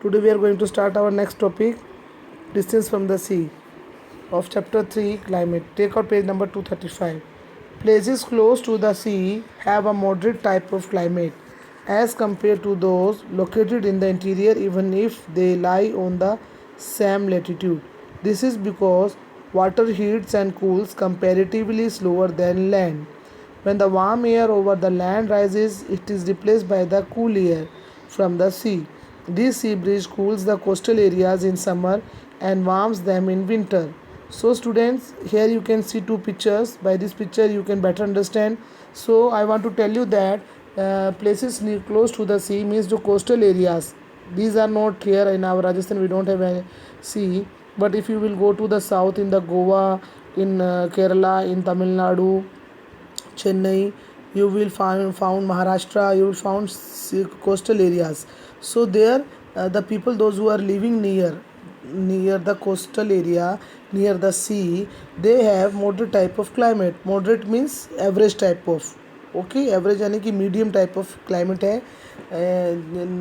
Today we are going to start our next topic, distance from the sea, of chapter 3, climate. Take out page number 235. Places close to the sea have a moderate type of climate as compared to those located in the interior, even if they lie on the same latitude. This is because water heats and cools comparatively slower than land. When the warm air over the land rises, it is replaced by the cool air from the sea. This sea breeze cools the coastal areas in summer and warms them in winter. So students, here you can see two pictures. By this picture you can better understand. So I want to tell you that places near close to the sea means the coastal areas. These are not here in our Rajasthan. We don't have any sea. But if you will go to the south, in the Goa, in Kerala, in Tamil Nadu, Chennai, you will found Maharashtra, you will found coastal areas. So there, the people, those who are living near the coastal area, near the sea, they have moderate type of climate. Moderate means average type of, okay, average यानी कि medium type of climate है.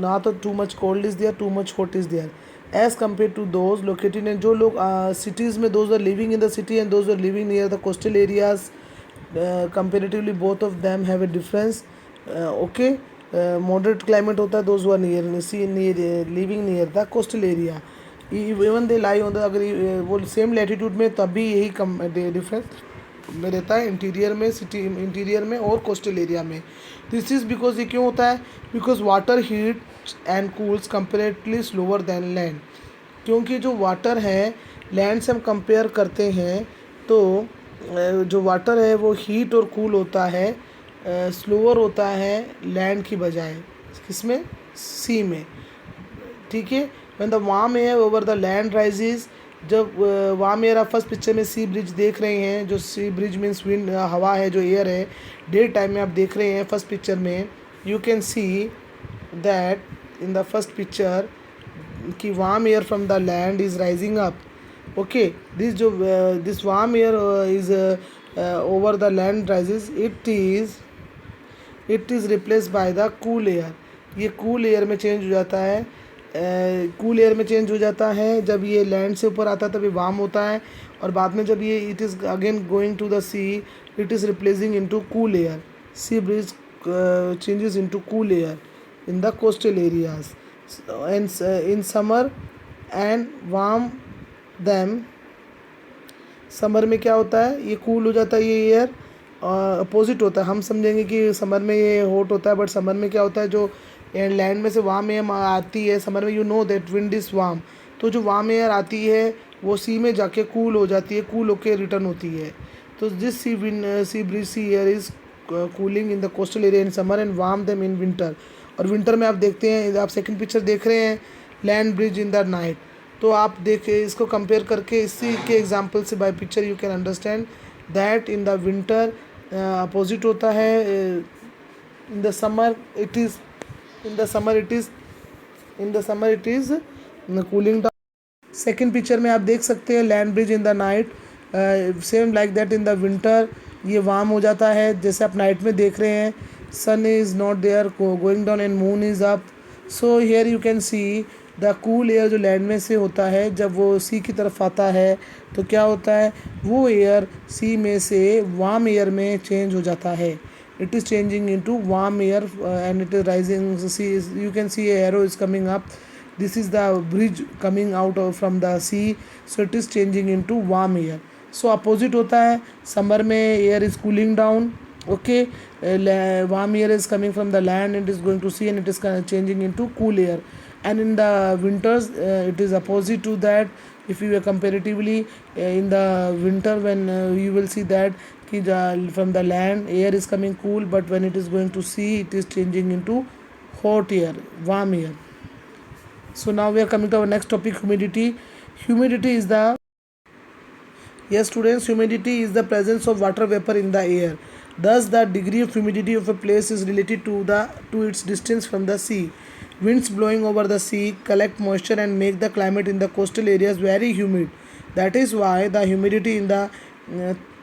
ना तो too much cold is there, too much hot is there, as compared to those located in, जो लोग cities में, those who are living in the city and those who are living near the coastal areas, comparatively both of them have a difference. Okay, moderate climate होता है those who are living near the coastal area. Even they lie on the, अगर वो same latitude में, तब भी यही कम difference में रहता है इंटीरियर में, सिटी इंटीरियर में और कोस्टल एरिया में. दिस इज़ बिकॉज ये क्यों होता है? Because water heat and cools comparatively slower then land. क्योंकि जो वाटर है, लैंड से हम कंपेयर करते हैं तो जो वाटर है वो हीट और कूल होता है, स्लोअर होता है लैंड की बजाय. किसमें? सी में. ठीक है. When the warm air over the land rises, जब वार्म एयर, आप फर्स्ट पिक्चर में सी ब्रिज देख रहे हैं, जो सी ब्रिज मीन्स विंड, हवा है, जो एयर है, डे टाइम में आप देख रहे हैं फर्स्ट पिक्चर में, you can see that in the first picture कि warm air from the land is rising up. Okay, this warm air is over the land rises, it is replace by the cool air. ये cool air में change हो जाता है. Cool air में change हो जाता है जब ये लैंड से ऊपर आता है, तब ये वार्म होता है, और बाद में जब ये it is again going to the sea, it is replacing into cool air. Sea breeze changes into cool air in the coastal areas and in summer and warm them. Summer में क्या होता है? ये कूल हो जाता है ये air. Opposite होता है. हम समझेंगे कि समर में ये हॉट होता है, बट समर में क्या होता है, जो लैंड में से वार्म एयर आती है समर में, you know that wind is warm, तो जो वार्म एयर आती है वो सी में जाके कूल हो जाती है, कूल होके रिटर्न होती है. तो this sea breeze sea air is cooling in the coastal area in summer and warm them in winter. और विंटर में आप देखते हैं, आप सेकंड पिक्चर देख रहे हैं, land bridge in the night. तो आप देखें, इसको कंपेयर करके इसी के एग्जांपल से by picture you can understand that in the winter opposite होता है. In the summer it is cooling down. Second picture में आप देख सकते हैं land bridge in the night. Same like that in the winter ये warm हो जाता है, जैसे आप नाइट में देख रहे हैं. Sun is not there, going down and moon is up. So here you can see the cool air जो लैंड में से होता है, जब वो सी की तरफ आता है तो क्या होता है, वो एयर सी में से वार्म एयर में चेंज हो जाता है. It is changing into warm air and it is rising. See, you can see a arrow is coming up. This is the bridge coming out from the sea, so it is changing into warm air. So opposite होता है. Summer में air is cooling down. Okay, warm air is coming from the land and it is going to sea and it is changing into cool air. And in the winters it is opposite to that. If you are comparatively in the winter, when you will see that from the land air is coming cool, but when it is going to sea it is changing into hot air, warm air. So now we are coming to our next topic, humidity. Humidity is the, yes students, humidity is the presence of water vapor in the air. Thus the degree of humidity of a place is related to its distance from the sea. Winds blowing over the sea collect moisture and make the climate in the coastal areas very humid. That is why the humidity in the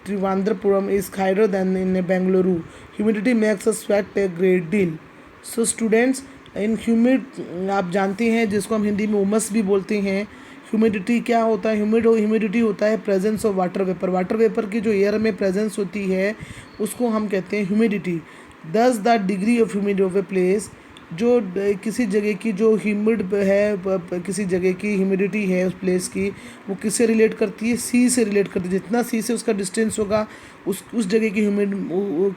Trivandrum is higher than in Bengaluru. Humidity makes us sweat a great deal. So students, in humid आप जानते हैं जिसको हम हिंदी में उमस भी बोलते हैं। ह्यूमिडिटी क्या होता है? ह्यूमिडिटी होता है presence of water vapour. Water vapour की जो एयर में प्रेजेंस होती है उसको हम कहते हैं ह्यूमिडिटी। दस the degree of humid of a place, जो किसी जगह की जो ह्यूमिड है, किसी जगह की ह्यूमिडिटी है उस प्लेस की, वो किससे रिलेट करती है? सी से रिलेट करती है। जितना सी से उसका डिस्टेंस होगा उस जगह की ह्यूमिड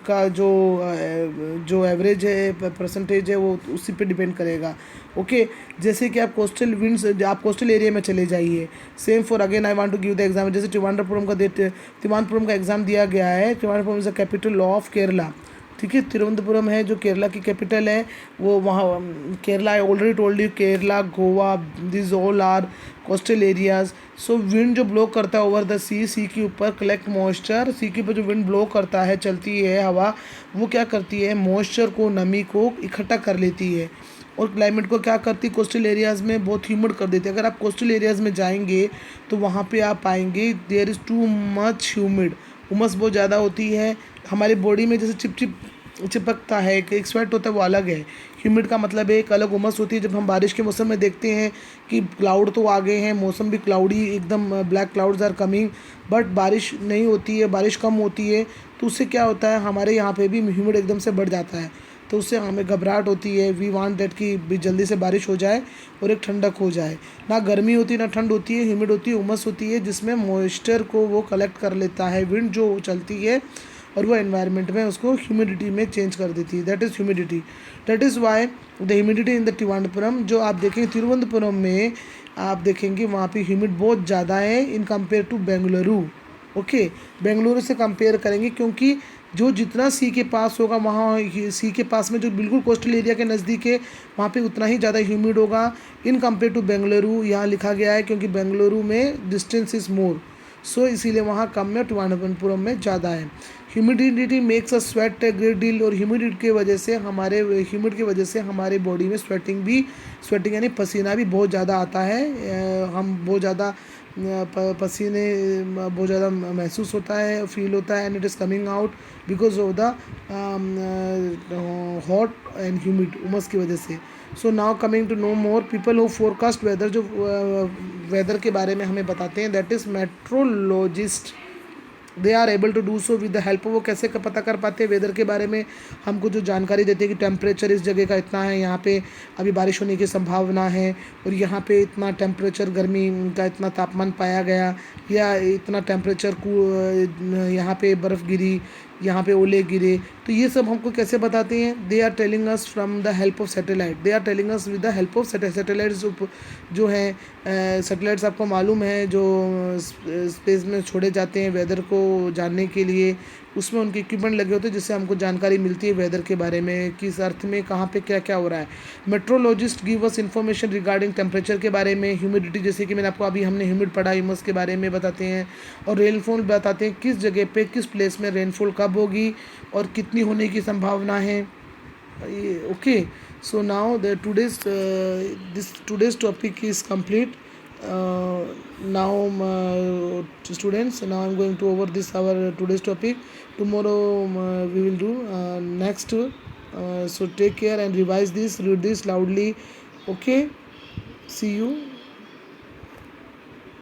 का जो एवरेज है, परसेंटेज है, वो उसी पे डिपेंड करेगा। ओके, जैसे कि आप कोस्टल विंड्स, आप कोस्टल एरिया में चले जाइए। Same for again I want to give the example, जैसे तिरुवनंतपुरम का एग्जाम दिया गया है। Thiruvananthapuram is the capital of Kerala. ठीक है, तिरुवनंतपुरम है जो केरला की कैपिटल है, वो वहाँ Kerala, I already told you, Kerala, Goa, this all are coastal areas. So wind जो ब्लो करता है ओवर द सी के ऊपर कलेक्ट मॉइस्चर। सी के ऊपर जो विंड ब्लो करता है, चलती है हवा, वो क्या करती है? मॉइस्चर को, नमी को इकट्ठा कर लेती है और क्लाइमेट को क्या करती है? कोस्टल एरियाज़ में बहुत ह्यूमिड कर देती है। अगर आप कोस्टल एरियाज़ में जाएंगे तो वहाँ पे आप पाएंगे there is too much humid, उमस बहुत ज़्यादा होती है। हमारी बॉडी में जैसे चिपकता है, एक स्वेट होता है, वो अलग है। ह्यूमिड का मतलब है एक अलग उमस होती है। जब हम बारिश के मौसम में देखते हैं कि क्लाउड तो आ गए हैं, मौसम भी क्लाउडी, एकदम black clouds are coming, but बारिश नहीं होती है, बारिश कम होती है, तो उससे क्या होता है? हमारे यहाँ पे भी ह्यूमिड एकदम से बढ़ जाता है, तो उससे हमें घबराहट होती है। वी वांट दैट कि भी जल्दी से बारिश हो जाए और एक ठंडक हो जाए। ना गर्मी होती है ना ठंड होती है, ह्यूमिड होती है, उमस होती है, जिसमें मॉइस्चर को वो कलेक्ट कर लेता है विंड जो चलती है, और वो एनवायरनमेंट में उसको ह्यूमिडिटी में चेंज कर देती है। That is humidity. That is why the humidity in the Thiruvananthapuram, जो आप देखेंगे तिरुवनंतपुरम में, आप देखेंगे वहाँ पे ह्यूमिड बहुत ज़्यादा है in compare to Bengaluru. Okay, Bengaluru से कंपेयर करेंगे, क्योंकि जो जितना सी के पास होगा, वहाँ सी के पास में जो बिल्कुल कोस्टल एरिया के नज़दीक है, वहाँ पे उतना ही ज़्यादा ह्यूमिड होगा इन कंपेयर टू बेंगलुरु। यहाँ लिखा गया है क्योंकि बेंगलुरु में डिस्टेंस इज़ मोर, सो इसीलिए वहाँ कम में, तिरुवनंतपुरम में ज़्यादा है। Humidity makes a sweat a great deal, और ह्यूमिड की वजह से हमारे बॉडी में स्वेटिंग यानी पसीना भी बहुत ज़्यादा आता है। हम बहुत ज़्यादा पसीने बहुत ज़्यादा महसूस होता है, फील होता है, and it is coming out because of the hot and humid, उमस की वजह से। So now coming to know more people who forecast weather, जो वेदर के बारे में हमें बताते हैं, that is meteorologist. They are able to do so with the help. वो कैसे पता कर पाते हैं वेदर के बारे में? हमको जो जानकारी देते हैं कि टेम्परेचर इस जगह का इतना है, यहाँ पे अभी बारिश होने की संभावना है, और यहाँ पे इतना टेम्परेचर, गर्मी का इतना तापमान पाया गया, या इतना टेम्परेचर को, यहाँ पे बर्फ़ गिरी, यहाँ पे ओले गिरे। तो ये सब हमको कैसे बताते हैं? They are telling us from the help of satellite. They are telling us with the help of satellites. जो हैं सैटेलाइट्स, आपको मालूम है, जो स्पेस में छोड़े जाते हैं वेदर को जानने के लिए, उसमें उनके इक्विपमेंट लगे होते हैं, जिससे हमको जानकारी मिलती है वेदर के बारे में, किस अर्थ में कहाँ पे क्या क्या हो रहा है। Metrologist give us information regarding temperature के बारे में, ह्यूमिडिटी, जैसे कि मैंने आपको अभी हमने ह्यूमिड पढ़ा, ह्यूमस के बारे में बताते हैं, और रेनफॉल बताते हैं किस जगह पे, किस प्लेस में रेनफॉल कब होगी और कितनी होने की संभावना है। Okay, so now the today's topic is complete. Now students, now I'm going to over this our today's topic. Tomorrow we will do next. So take care and revise this, read this loudly. Okay, see you.